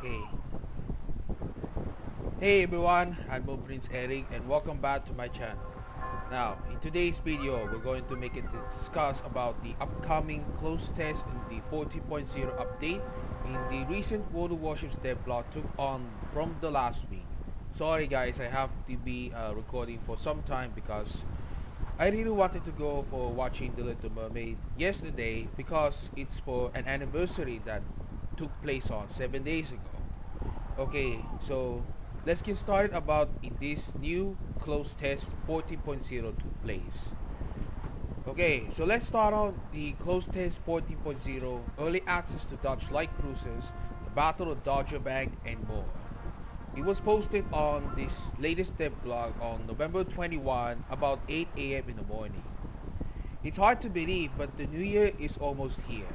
Okay. Hey everyone, I'm Prince Eric and welcome back to my channel. Now, in today's video, we're going to make it discuss about the upcoming close test in the 14.0 update in the recent World of Warships DevBlog took on from the last week. Sorry guys, I have to be recording for some time because I really wanted to go for watching The Little Mermaid yesterday because it's for an anniversary that took place on 7 days ago. Okay, so let's get started about in this new close test 14.0 took place. Okay, so let's start on the close test 14.0, early access to Dutch light cruisers, the Battle of Dodger Bank, and more. It was posted on this latest dev blog on November 21 about 8 a.m. in the morning. It's hard to believe, but the new year is almost here.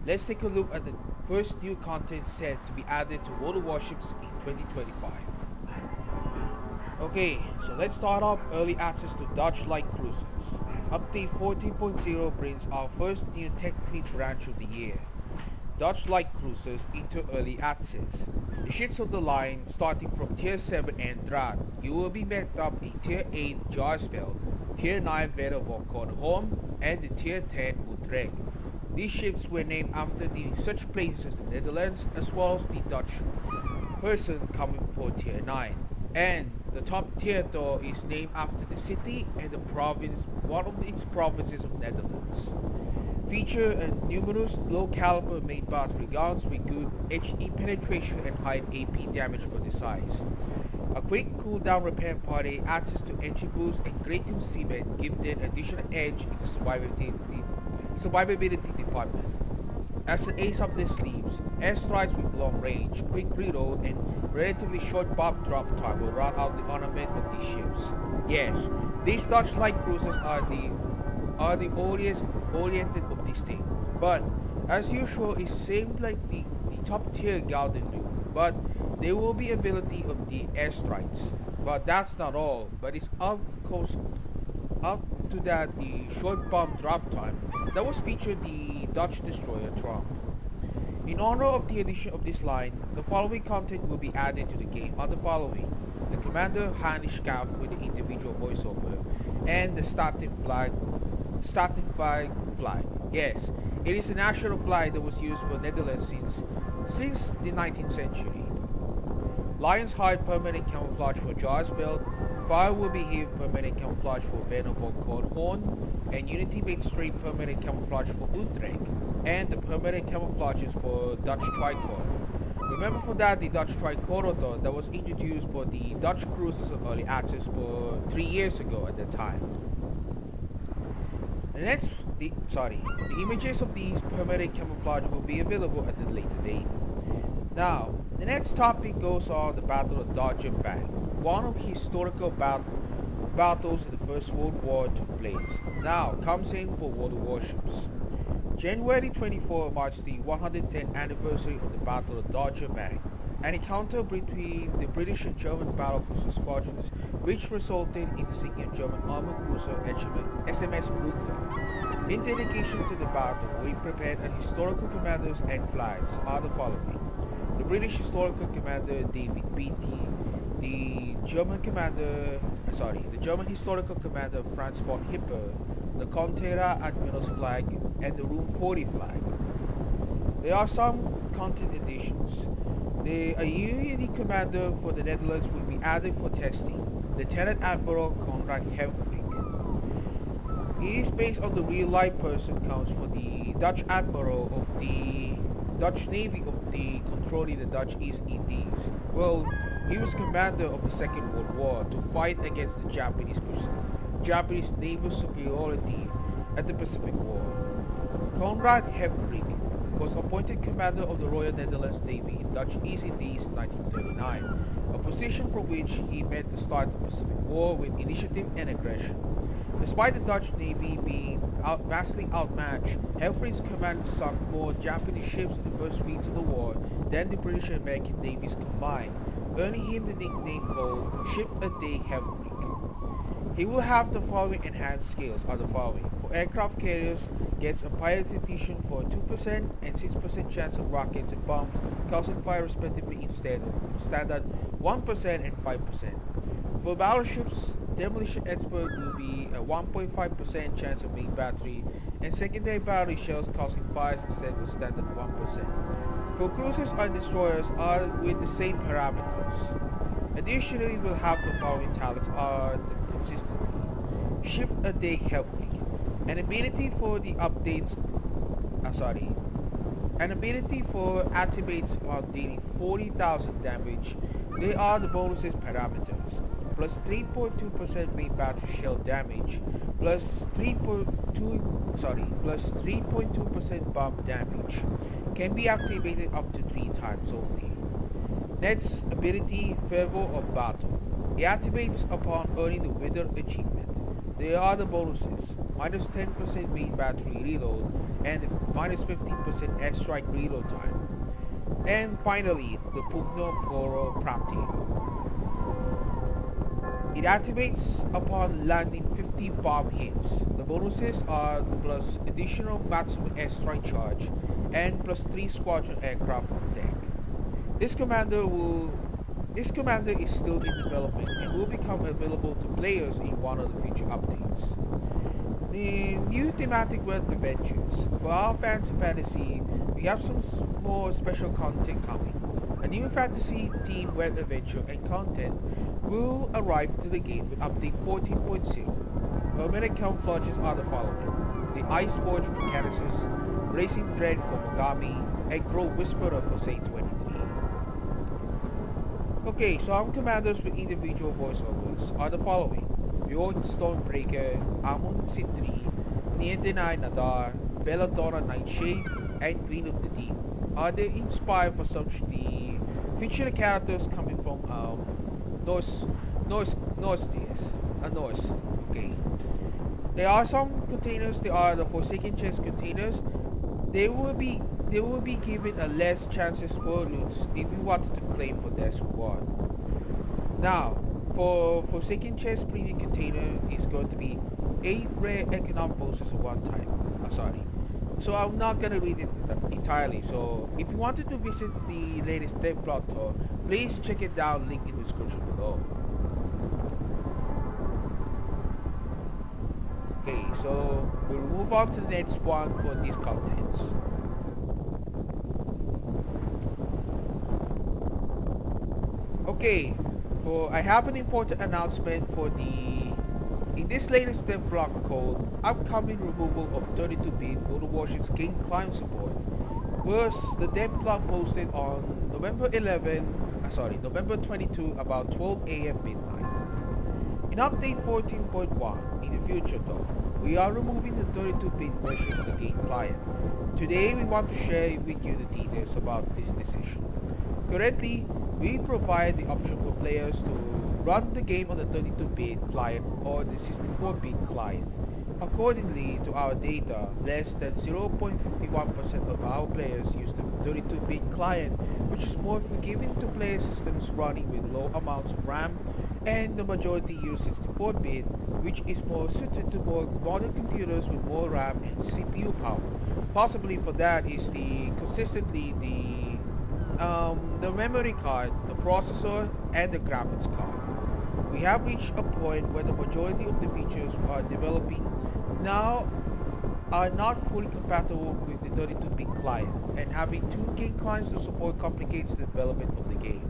Let's take a look at the first new content set to be added to World of Warships in 2025. Okay, so let's start off early access to Dutch light cruisers. Update 14.0 brings our first new tech tweet branch of the year. Dutch light cruisers into early access. The ships of the line starting from Tier 7 Andraat, you will be met up in Tier 8 Jarsveld, Tier 9 Verenborg-Kornholm, and the Tier 10 Utrecht. These ships were named after the such places in the Netherlands as well as the Dutch person coming for Tier 9. And the top tier though is named after the city and the province, one of its provinces of Netherlands. Feature a numerous low caliber main battery guns with good HE penetration and high AP damage for the size. A quick cooldown repair party, access to engine boost and great concealment give them additional edge in the survivability department. As an ace up their sleeves, airstrikes with long range, quick reload, and relatively short bomb drop time will round out the ornament of these ships. Yes, these Dutch light cruisers are the oriented of this thing, but as usual it seems like the top tier Golden Loop, but there will be ability of the airstrikes. But that's not all, but it's up to that the short bomb drop time that was featured the Dutch destroyer Trump. In honor of the addition of this line, the following content will be added to the game are the following: the Commander Hanishkaf with the individual voiceover, and the Staten flag. Yes, it is a national flag that was used for Netherlands since the 19th century. Lion's Heart permanent camouflage for Jarsveld, Fire will be here permanent camouflage for Verenborg-Kornholm, and Unity made straight permanent camouflage for Utrecht, and the permanent camouflages for Dutch Tricolor. Remember for that the Dutch Tricolor though, that was introduced for the Dutch cruisers of early access for 3 years ago at that time. The images of these permanent camouflage will be available at a later date. Now, the next topic goes on the Battle of Dodger Bank. One of historical battles in the First World War took place. Now comes in for World of Warships. January 24 marks the 110th anniversary of the Battle of Dodger Bank, an encounter between the British and German battlecruiser squadrons which resulted in the sinking of German armor cruiser SMS Brücke. In dedication to the battle, we prepared a historical commanders and flags are the following: the British historical commander David Beatty, the German historical commander Franz von Hipper, the Contera Admiral's flag, and the Room 40 flag. There are some content additions. A unique commander for the Netherlands will be added for testing, Lieutenant Admiral Konrad Helfrich. He is based on the real-life person counts for the Dutch Admiral of the Dutch Navy of the controlling the Dutch East Indies. Well, he was commander of the Second World War to fight against the Japanese naval superiority at the Pacific War. Konrad Helfrich was appointed commander of the Royal Netherlands Navy in Dutch East Indies in 1939, a position from which he met the start of the Pacific War with initiative and aggression. Despite the Dutch Navy being vastly outmatched, Helfrich's command sunk more Japanese ships in the first weeks of the war than the British and American navies combined, earning him the nickname called Ship-a-Day Helfrich. He will have the following enhanced skills are the following: for of aircraft carriers gets a pirate edition for 2% and 6% chance of rockets and bombs causing fire respectively instead of standard 1% and 5%. For battleships, Demolition Expert will be a 1.5% chance of main battery and secondary battery shells causing fires instead of standard 1%. For cruisers and destroyers are with the same parameters. Additionally, we'll have the following talents are consistently. Shift a Day Help Week. An ability for the updates an ability for activates while dealing 40,000 damage. They are the bonuses parameters. Plus 3.2% main battery shell damage, plus 3.2% bomb damage. Can be activated up to 3 times only. Next ability, Fervor of Battle. It activates upon earning the Wither achievement. They are the bonuses, minus 10% main battery reload and minus 15% airstrike reload time. And finally, the Pugno Poro Pratio. It activates upon landing 50 bomb hits. The bonuses are plus additional maximum airstrike charge and plus 3 squadron aircraft on deck. This commander is still in development and will become available to players in one of the future updates. The new thematic web adventures. For our fans of fantasy, we have some more special content coming. A new fantasy themed web adventure and content will arrive to the game with update 14.0. Permanent camouflages are the following: the Ice Forge Mechanicis, Racing Thread for Mogami, and Grow Whisperer for Say 23. Okay, some commanders with individual voiceovers are the following: Bjorn Stormbreaker, Amon Sitri, Niendenai Nadar, Belladonna Nightshade, and Queen of the Deep. Are they inspired for such the fictional characters coming from Norse, okay. There are some containers, they are the Forsaken Chest containers. They will be given a less chances for loots if you wanted to claim for this reward. Now, for Forsaken Chest premium container is going to be 8 rare economic bonuses at one time. So I'm not gonna read it entirely. So if you wanted to visit the latest DevBlog tour, please check it down, link in the description below. Okay, so we'll move on to the next one for these contents. Okay, I have an important announcement in this latest DevBlog code, upcoming removal of 32-bit Warships game client support was the DevBlog posted on November 22 about 12 AM midnight. In update 14.1, in the future though, we are removing the 32-bit version of the game client. Today we want to share with you the details about this decision. Currently, we provide the option for players to run the game on the 32-bit client or the 64-bit client. Accordingly to our data, less than 0.51% of our players use the 32-bit client, which is more forgiving to player systems running with low amounts of RAM, and the majority use 64-bit, which is more suited to more modern computers with more RAM and CPU power. Possibly for that is the memory card, the processor, and the graphics card. We have reached a point where the majority of the features we are developing now are not fully compatible with the 32-bit client, and having 2 game clients to support complicates the development of the game.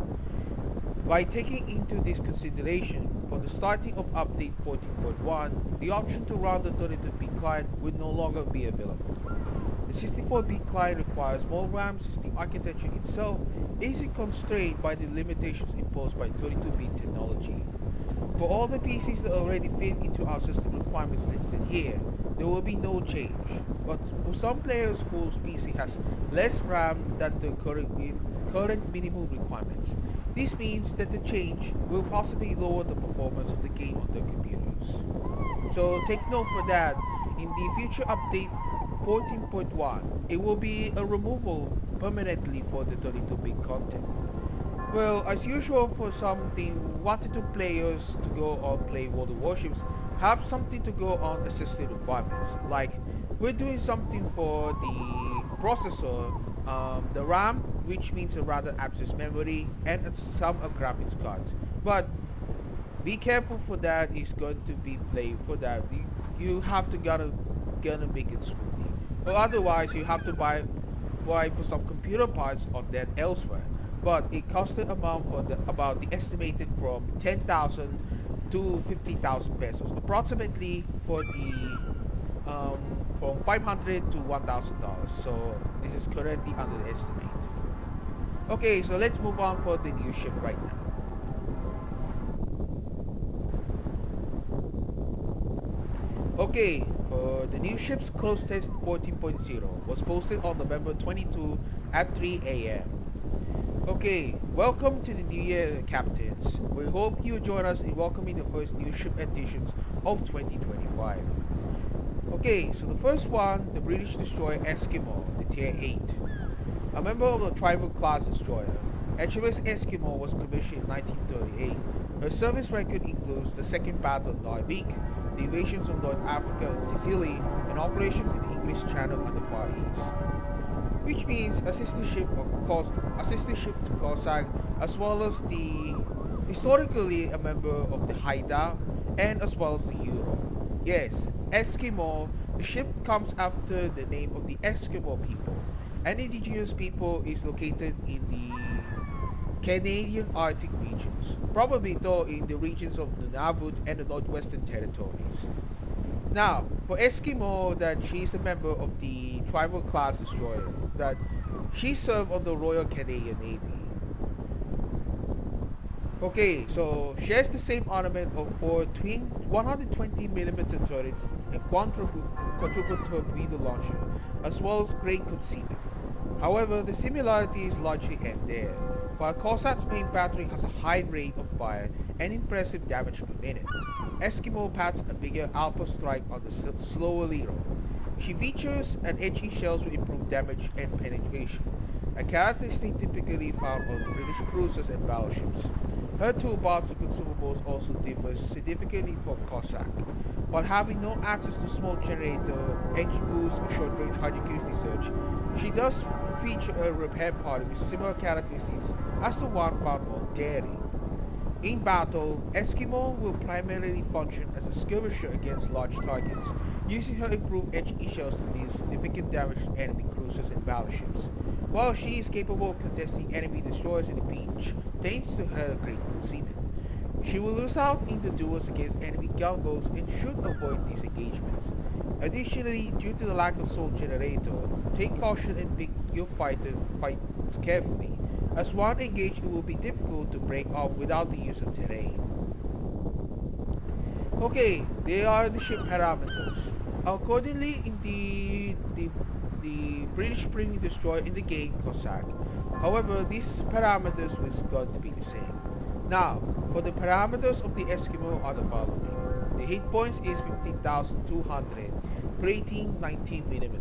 By taking into this consideration, for the starting of update 14.1, the option to run the 32-bit client will no longer be available. The 64-bit client requires more RAM since the architecture itself isn't constrained by the limitations imposed by 32-bit technology. For all the PCs that already fit into our system requirements listed here, there will be no change. But for some players whose PC has less RAM than the current minimum requirements, this means that the change will possibly lower the performance of the game on their computers. So take note for that. In the future update 14.1, it will be a removal permanently for the 32-bit content. Well, as usual for something wanted to players to go or play World of Warships, have something to go on assisted requirements, like we're doing something for the processor, the RAM, which means a random access memory, and some a graphics card. But be careful for that is going to be played for that. You have to gonna make it smoothly, or otherwise you have to buy for some computer parts on that elsewhere. But it costs the amount for the about the estimated from 10,000 to 50,000 pesos, approximately for the um, from 500 to $1,000. So this is currently under the estimate. Okay, so let's move on for the new ship right now. Okay, the new ship's close test 14.0 was posted on November 22 at 3 a.m. Okay, welcome to the new year, captains. We hope you join us in welcoming the first new ship editions of 2025. Okay, so the first one, the British destroyer Eskimo, the Tier 8. A member of the Tribal class destroyer, HMS Eskimo was commissioned in 1938. Her service record includes the Second Battle of Narvik, the invasions of North Africa and Sicily, and operations in the English Channel and the Far East. Which means a sister ship to Cossack, as well as the historically a member of the Haida, and as well as the Euro. Yes, Eskimo, the ship comes after the name of the Eskimo people. An indigenous people is located in the Canadian Arctic regions, probably though in the regions of Nunavut and the Northwestern Territories. Now, for Eskimo, that she is a member of the Tribal class destroyer, that she served on the Royal Canadian Navy. Okay, so she has the same armament of 4 twin 120mm turrets and quadruple torpedo launcher, as well as great concealment. However, the similarities largely end there. While Cossack's main battery has a high rate of fire and impressive damage per minute, Eskimo packs a bigger alpha strike on the slower Lero. She features an HE shells with improved damage and penetration, a characteristic typically found on British cruisers and battleships. Her toolbox of consumables also differs significantly from Cossack. While having no access to smoke generator, engine boost, or short-range hydroacutic research, she does feature a repair party with similar characteristics as the one found on Derry. In battle, Eskimo will primarily function as a skirmisher against large targets, using her improved HE shells to deal significant damage to enemy cruisers and battleships. While she is capable of contesting enemy destroyers in the beach, thanks to her great concealment. She will lose out in the duels against enemy gunboats and should avoid these engagements. Additionally, due to the lack of smoke generator, take caution and pick your fights carefully. As one engaged, it will be difficult to break off without the use of terrain. Okay, they are the ship parameters. Accordingly, in the British premium destroyer in the game Cossack. However, these parameters was going to be the same. Now, for the parameters of the Eskimo are the following. The hit points is 15,200, rating 19mm.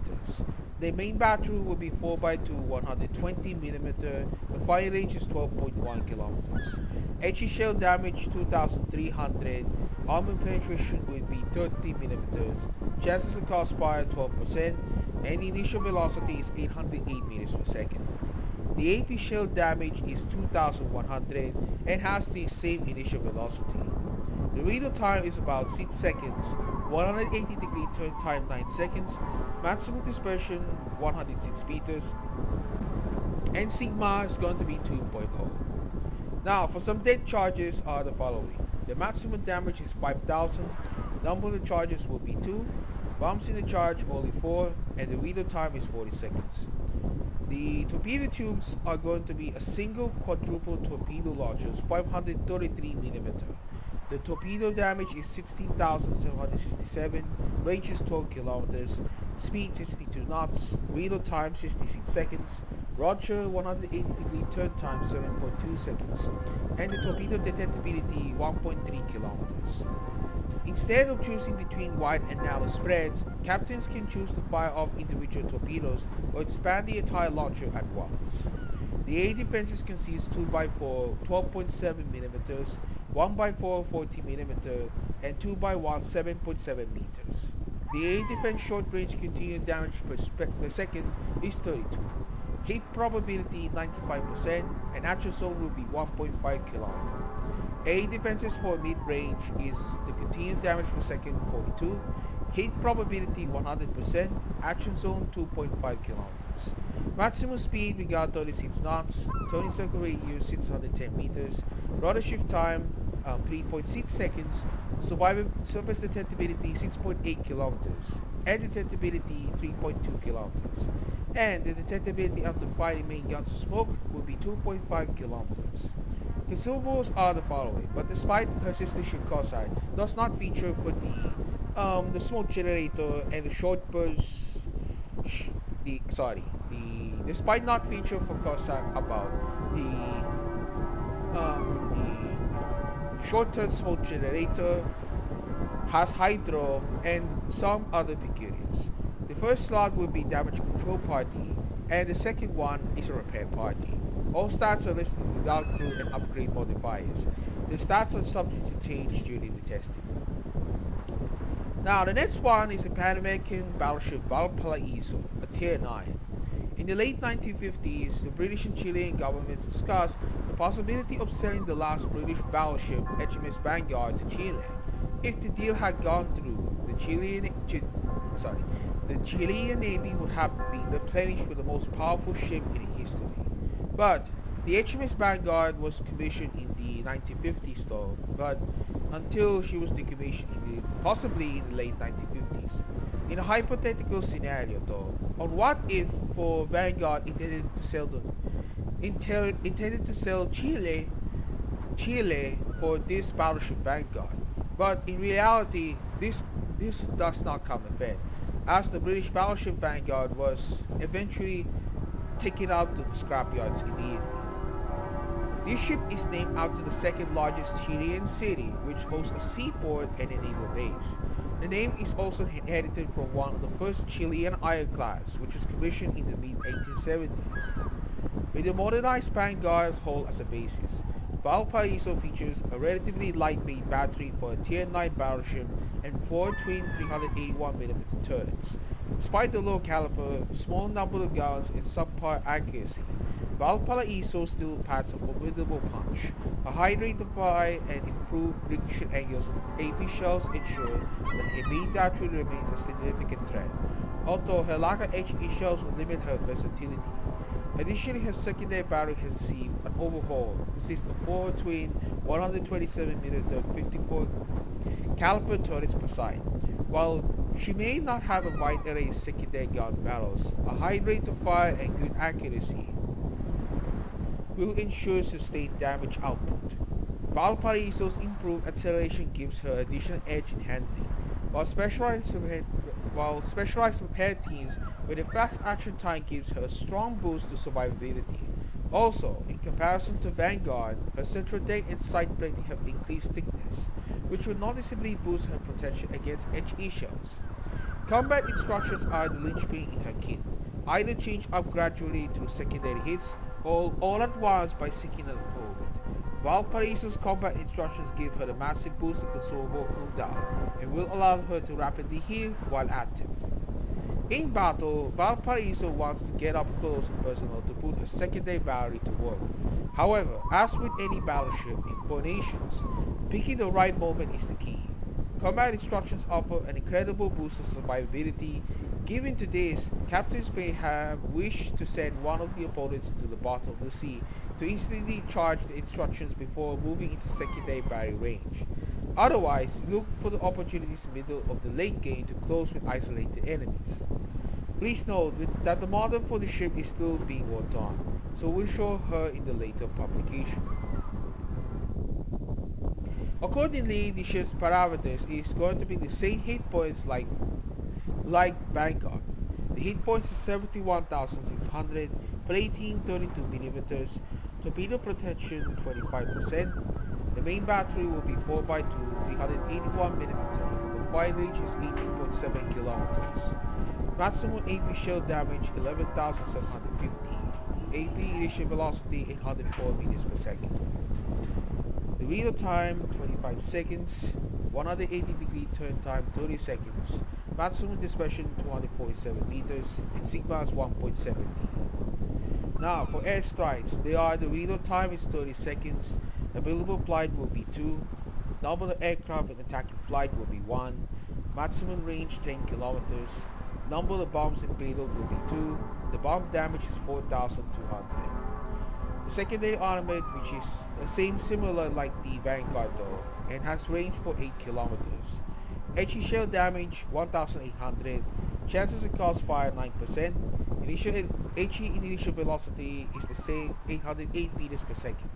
The main battery will be 4x2 120mm. The fire range is 12.1 km. HE shell damage 2,300. Armor penetration will be 30mm. Chances of crossfire 12%. And initial velocity is 808 meters per second. The AP shell damage is 2,100 and has the same initial velocity. The reload time is about 6 seconds, 180 degree turn time 9 seconds, maximum dispersion 106 meters, and sigma is going to be 2.0. Now for some dead charges are the following. The maximum damage is 5,000, number of charges will be 2, bombs in the charge only 4, and the reload time is 40 seconds. The torpedo tubes are going to be a single quadruple torpedo launchers 533mm. The torpedo damage is 16,767, range is 12 kilometers, speed 62 knots, reload time 66 seconds, roger 180 degree turn time 7.2 seconds, and the torpedo detectability 1.3 kilometers. Instead of choosing between wide and narrow spreads, captains can choose to fire off individual torpedoes or expand the entire launcher at once. The air defenses consist 2x4 12.7mm, 1x4 40mm, and 2x1 7.7 meters. The air defense short range continued damage per second is 32. Hit probability 95% and actual zone will be 1.5 kilometers. Air defenses for mid-range is the continued damage per second 42, hit probability 100%, action zone 2.5 kilometers. Maximum speed we got 36 knots, turning circle radius 610 meters, rudder shift time 3.6 seconds, surface detectability 6.8 kilometers, air detectability 3.2 kilometers, and the detectability after firing main guns of smoke will be 2.5 kilometers. Consumables are the following, but despite her sister ship Cossack does not feature for the smoke generator and the short burst despite not feature for Cossack about the short-term smoke generator has hydro and some other peculiarities. The first slot will be damage control party and the second one is a repair party. All stats are listed without crew and upgrade modifiers. The stats are subject to change during the testing. Now the next one is a Pan-American battleship Valparaiso, a Tier 9. In the late 1950s, the British and Chilean governments discussed the possibility of selling the last British battleship HMS Vanguard to Chile. If the deal had gone through, the Chilean Navy would have been replenished with the most powerful ship in history. But the HMS Vanguard was commissioned in the 1950s though, but until she was decommissioned possibly in the late 1950s. In a hypothetical scenario though, on what if for Vanguard intended to sell Chile for this battleship Vanguard. But in reality, this does not come event, as the British battleship Vanguard was eventually taken out to the scrapyards immediately. This ship is named after the second largest Chilean city, which hosts a seaport and a naval base. The name is also inherited from one of the first Chilean ironclads, which was commissioned in the mid-1870s. With the modernized Vanguard hull as a basis, Valparaiso features a relatively lightweight battery for a Tier 9 battleship and 4 twin 381mm turrets. Despite the low caliber, small number of guns, and subpar accuracy, Valparaiso still packs a formidable punch. A high rate of fire and improved ricochet angles of AP shells ensure that her main battery remains a significant threat, although her lack of HE shells will limit her versatility. Additionally, her secondary battery has received an overhaul, consisting of 4 twin 127mm 54 caliber turrets per side. While she may not have a wide array of secondary gun barrels, a high rate of fire and good accuracy will ensure sustained damage output. Valparaiso's improved acceleration gives her additional edge in handling, while specialized repair teams with a fast action time gives her a strong boost to survivability. Also, in comparison to Vanguard, her central deck and side plating have increased thickness, which will noticeably boost her protection against HE shells. Combat instructions are the linchpin in her kit. Either change up gradually through secondary hits, or all at once by sinking at the moment. Valparaiso's combat instructions give her a massive boost in consumable cooldown, and will allow her to rapidly heal while active. In battle, Valparaiso wants to get up close and personal to put her secondary battery to work. However, as with any battleship in formations, picking the right moment is the key. Combat instructions offer an incredible boost of survivability. Given to this, captains may have wished to send one of the opponents to the bottom of the sea to instantly charge the instructions before moving into secondary battery range. Otherwise, look for the opportunities in the middle of the late game to close with isolated enemies. Please note that the model for the ship is still being worked on, so we'll show her in the later publication. Accordingly, the ship's parameters is going to be the same hit points like Vanguard. The hit points is 71,600, plating 32mm, torpedo protection 25%. The main battery will be 4x2 381mm, and the fire range is 18.7 kilometers. Maximum AP shell damage 11,750. AP initial velocity 804 meters per second. The reload time 25 seconds. 180-degree turn time 30 seconds, maximum dispersion 247 meters, and sigma is 1.70. Now for airstrikes, the reload time is 30 seconds, available flight will be 2, number of aircraft in attacking flight will be 1, maximum range 10 kilometers, number of bombs in payload will be 2, the bomb damage is 4,200. The secondary armament, which is the similar like the Vanguard though, and has range for 8 kilometers. HE shell damage 1,800, chances of cross fire 9%, HE initial velocity is the same 808 meters per second.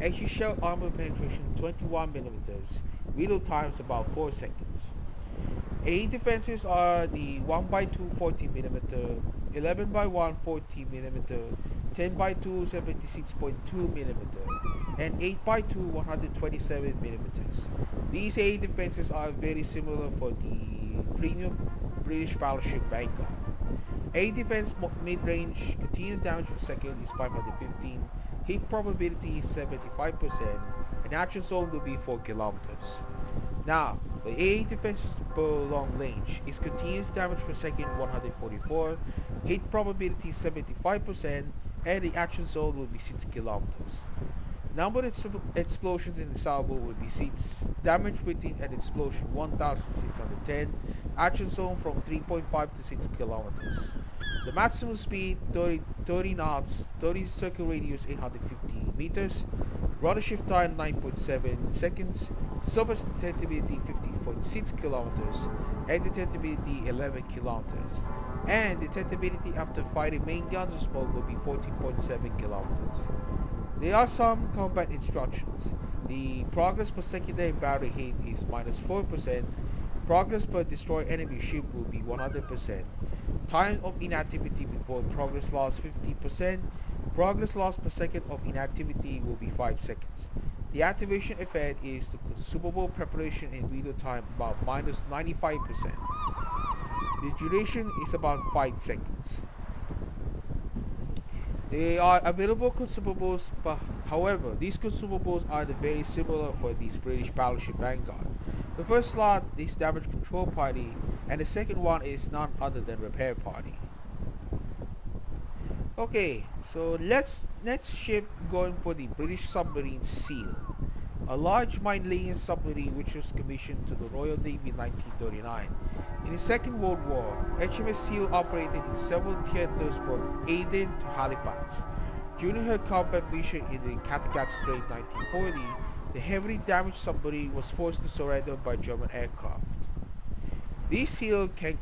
HE shell armor penetration 21 millimeters, reload time is about 4 seconds. AE defenses are the 1x2 40mm, 11x1 40mm, 10x2 76.2mm, and 8x2 127mm. These AE defenses are very similar for the premium British battleship Vanguard. AE defense mid-range continued damage per second is 515, hit probability is 75%, and action zone will be 4 kilometers. Now, the AE defense per long range is continuous damage per second 144, hit probability 75%, and the action zone will be 6 kilometers. Number of explosions in the salvo will be 6, damage within an explosion 1610, action zone from 3.5 to 6 kilometers. The maximum speed 30 knots, 30 circle radius 850 meters, rudder shift time 9.7 seconds, surface detectability 50.6 kilometers, and detectability 11 kilometers. And detectability after firing main guns or smoke will be 14.7 kilometers. There are some combat instructions. The progress per secondary battery hit is -4%, progress per destroy enemy ship will be 100%, time of inactivity before progress loss 50%, progress loss per second of inactivity will be 5 seconds. The activation effect is the consumable preparation and reload time about -95%. The duration is about 5 seconds. There are available consumables, but however, these consumables are very similar for this British battleship Vanguard. The first slot is damage control party, and the second one is none other than repair party. Okay, so next ship going for the British submarine Seal, a large mine-laying submarine which was commissioned to the Royal Navy in 1939. In the Second World War, HMS Seal operated in several theaters from Aden to Halifax. During her combat mission in the Kattegat Strait 1940, the heavily damaged submarine was forced to surrender by German aircraft. This Seal can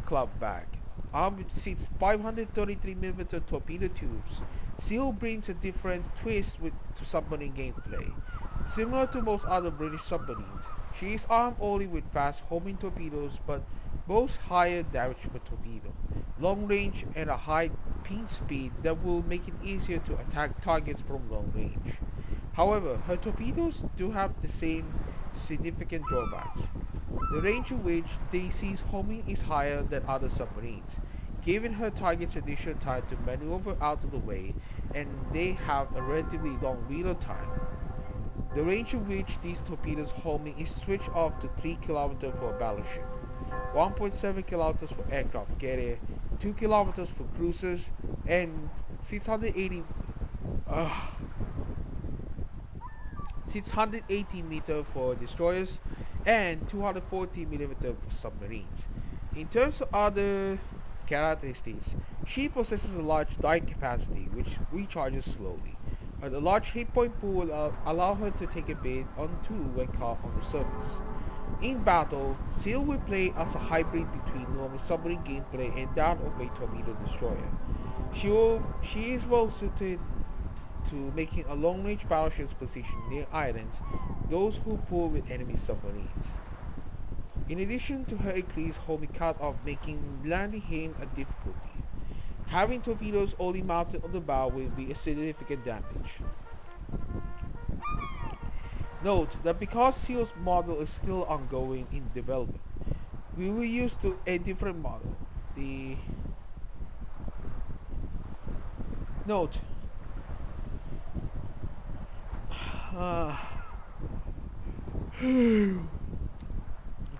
club back. Armed with 6 533mm torpedo tubes, Seal brings a different twist to submarine gameplay. Similar to most other British submarines, she is armed only with fast homing torpedoes but boasts higher damage per torpedo, long range, and a high ping speed that will make it easier to attack targets from long range. However, her torpedoes do have the same significant drawbacks, the range of which Daisy's homing is higher than other submarines, giving her targets additional time to maneuver out of the way, and they have a relatively long reload time. The range of which these torpedoes homing is switched off to 3 km for a battleship, 1.7 km for aircraft carrier, 2 km for cruisers, and 680 meter for destroyers, and 240 mm for submarines. In terms of other characteristics, she possesses a large die capacity which recharges slowly. A large hit point pool will allow her to take a bait on 2 when caught on the surface. In battle, Seal will play as a hybrid between normal submarine gameplay and that of a torpedo destroyer. She is well suited to making a long-range battleship's position near islands, those who pull with enemy submarines. In addition to her increased homing cut-off making landing him a difficulty, having torpedoes only mounted on the bow will be a significant damage. Note that because Seal's model is still ongoing in development, we will use a different model. Note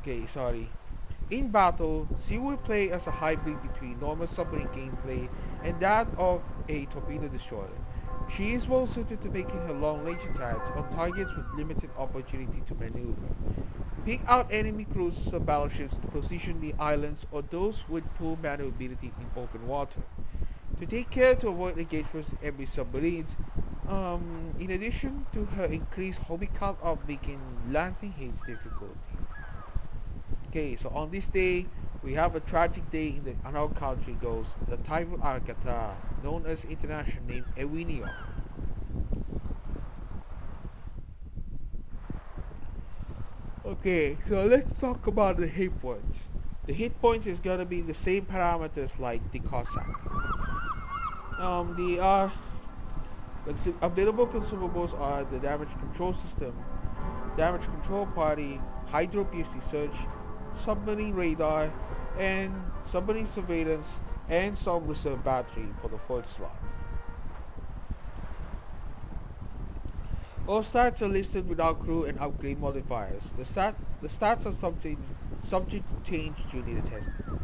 Okay, sorry. In battle, she will play as a hybrid between normal submarine gameplay and that of a torpedo destroyer. She is well suited to making her long-range attacks on targets with limited opportunity to maneuver. Pick out enemy cruisers or battleships to position the islands or those with poor maneuverability in open water. To take care to avoid engagements with enemy submarines, in addition to her increased hobby count of making landing hates difficulty. Okay, so on this day, we have a tragic day in our country goes the Typhoon Agatha, known as international name Ewinio. Okay, so let's talk about the hit points. The hit points is gonna be the same parameters like the Cossack. The available consumables are the damage control system, damage control party, hydro PhD search, submarine radar, and submarine surveillance, and some reserve battery for the fourth slot. All stats are listed without crew and upgrade modifiers. The stats are subject to change during the testing.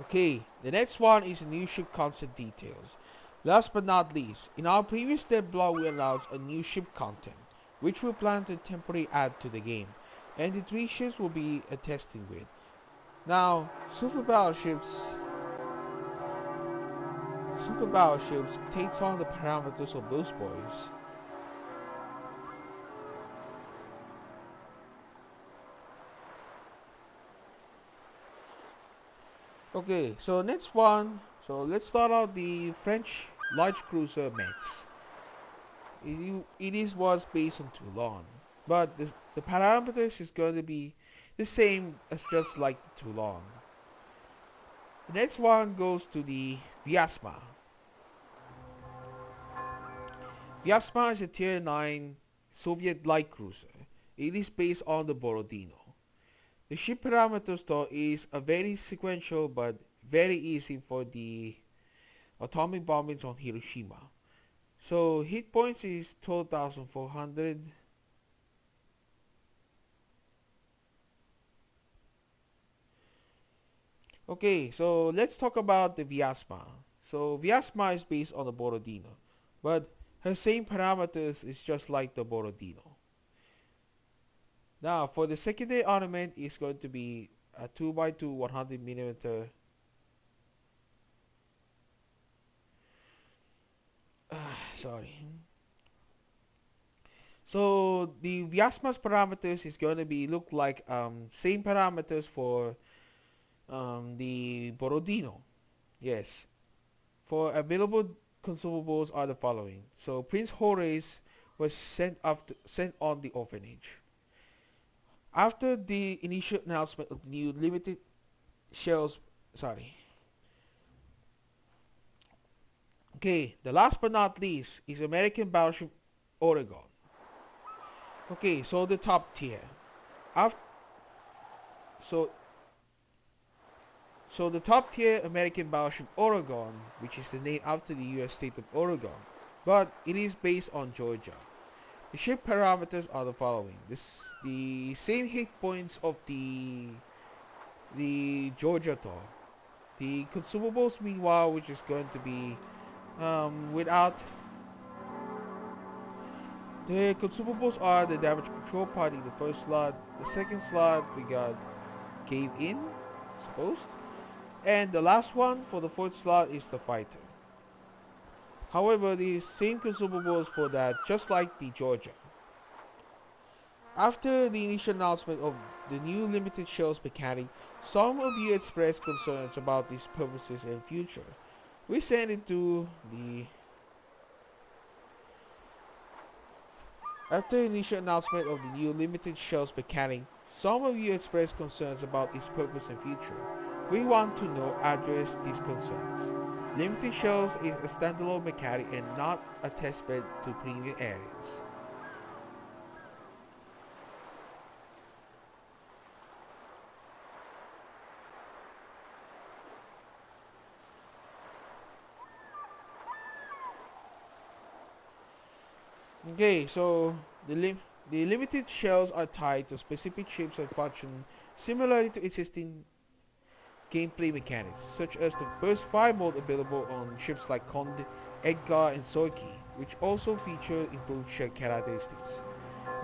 Okay, the next one is new ship concept details. Last but not least, in our previous devblog we announced a new ship content, which we plan to temporarily add to the game, and the three ships will be a testing with. Now, super battleships takes on the parameters of those boys. Okay, so next one, so let's start out the French large cruiser Metz. It was based on Toulon, but the parameters is going to be the same as just like the Toulon. The next one goes to the Vyazma. Vyazma is a tier 9 Soviet light cruiser. It is based on the Borodino. The ship parameters though is a very sequential but very easy for the atomic bombings on Hiroshima. So hit points is 12,400. Okay, so let's talk about the Vyazma. So Vyazma is based on the Borodino, but her same parameters is just like the Borodino. Now for the secondary armament is going to be a 2x2 100mm. Sorry. So the Vyazma's parameters is going to be look like same parameters for the Borodino. Yes. For available consumables are the following. So Prince Horace was sent on the orphanage. After the initial announcement of the new limited shells, sorry. Okay, the last but not least is American battleship Oregon. Okay, so the top tier. After, so So the top tier American battleship Oregon, which is the name after the US state of Oregon, but it is based on Georgia. The ship parameters are the following. The same hit points of the Georgia Thor. The consumables meanwhile, which is going to be without the consumables are the damage control part in the first slot. The second slot we got cave in, supposed. And the last one for the fourth slot is the fighter. However, the same consumables for that, just like the Georgia. After the initial announcement of the new limited shells mechanic, some of you expressed concerns about these purposes and future. We sent it to the After the initial announcement of the new limited shells mechanic, some of you expressed concerns about its purpose and future. We want to know address these concerns. Limited shells is a standalone mechanic and not a testbed to premium areas. Okay, so the limited shells are tied to specific ships and function similarly to existing gameplay mechanics, such as the burst fire mode available on ships like Conde, Edgar, and Soiki, which also feature improved shell characteristics.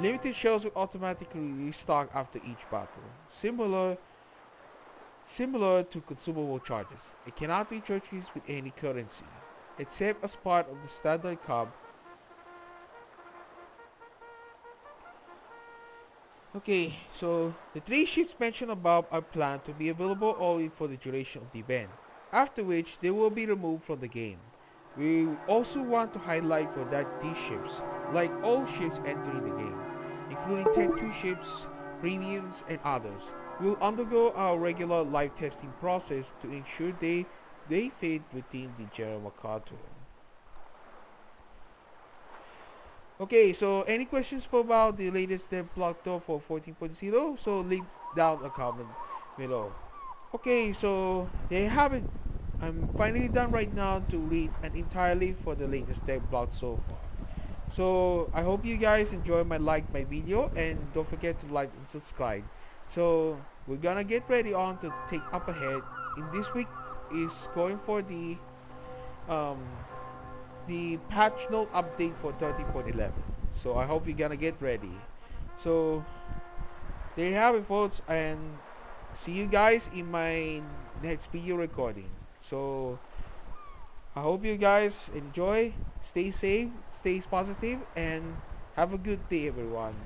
Limited shells will automatically restock after each battle, similar to consumable charges. It cannot be purchased with any currency, except as part of the standard cub. Okay, so the three ships mentioned above are planned to be available only for the duration of the event, after which they will be removed from the game. We also want to highlight for that these ships, like all ships entering the game, including Tech 2 ships, premiums, and others, will undergo our regular live testing process to ensure they fit within the general MacArthur. Okay, so any questions about the latest devlog though for 14.0? So leave down a comment below. Okay, so they have it. I'm finally done right now to read an entirely for the latest devlog so far. So I hope you guys enjoy my video, and don't forget to like and subscribe. So we're gonna get ready on to take up ahead. In this week is going for um the patch note update for 13.11. So I hope you're gonna get ready. So there you have it, folks, and see you guys in my next video recording. So I hope you guys enjoy, stay safe, stay positive, and have a good day, everyone.